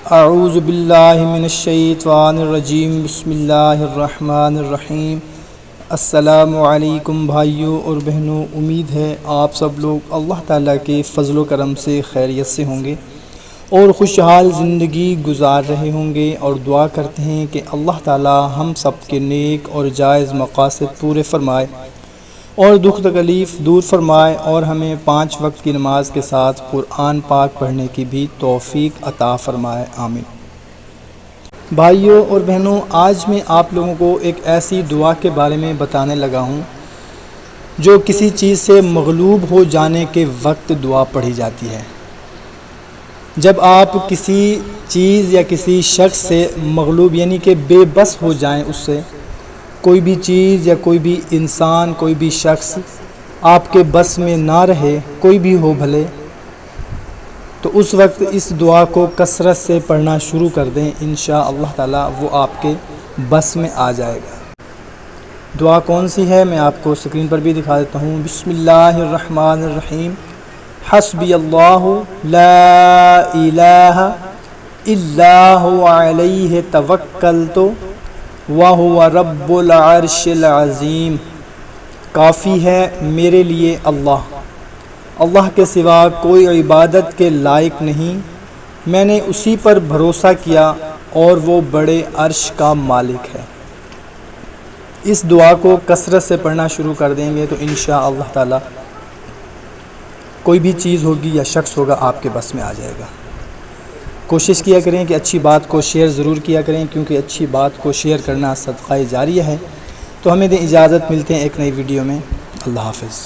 اعوذ باللہ من الشیطان الرجیم بسم اللہ الرحمن الرحیم۔ السلام علیکم بھائیوں اور بہنوں، امید ہے آپ سب لوگ اللہ تعالیٰ کے فضل و کرم سے خیریت سے ہوں گے اور خوشحال زندگی گزار رہے ہوں گے، اور دعا کرتے ہیں کہ اللہ تعالیٰ ہم سب کے نیک اور جائز مقاصد پورے فرمائے اور دکھ تکلیف دور فرمائے، اور ہمیں 5 وقت کی نماز کے ساتھ قرآن پاک پڑھنے کی بھی توفیق عطا فرمائے، آمین۔ بھائیوں اور بہنوں، آج میں آپ لوگوں کو ایک ایسی دعا کے بارے میں بتانے لگا ہوں جو کسی چیز سے مغلوب ہو جانے کے وقت دعا پڑھی جاتی ہے۔ جب آپ کسی چیز یا کسی شخص سے مغلوب یعنی کہ بے بس ہو جائیں، اس سے کوئی بھی چیز یا کوئی بھی انسان، کوئی بھی شخص آپ کے بس میں نہ رہے، کوئی بھی ہو بھلے، تو اس وقت اس دعا کو کثرت سے پڑھنا شروع کر دیں، انشاءاللہ تعالی وہ آپ کے بس میں آ جائے گا۔ دعا کون سی ہے میں آپ کو اسکرین پر بھی دکھا دیتا ہوں۔ بسم اللہ الرحمن الرحیم۔ حسبی اللہ لا الہ الا هو علیہ توکلت وَهُوَ رَبُّ الْعَرْشِ الْعَظِيمِ۔ کافی ہے میرے لیے اللہ کے سوا کوئی عبادت کے لائق نہیں، میں نے اسی پر بھروسہ کیا اور وہ بڑے عرش کا مالک ہے۔ اس دعا کو کثرت سے پڑھنا شروع کر دیں گے تو انشاءاللہ تعالی کوئی بھی چیز ہوگی یا شخص ہوگا آپ کے بس میں آ جائے گا۔ کوشش کیا کریں کہ اچھی بات کو شیئر ضرور کیا کریں، کیونکہ اچھی بات کو شیئر کرنا صدقہ جاریہ ہے۔ تو ہمیں دیں اجازت، ملتے ہیں ایک نئی ویڈیو میں۔ اللہ حافظ۔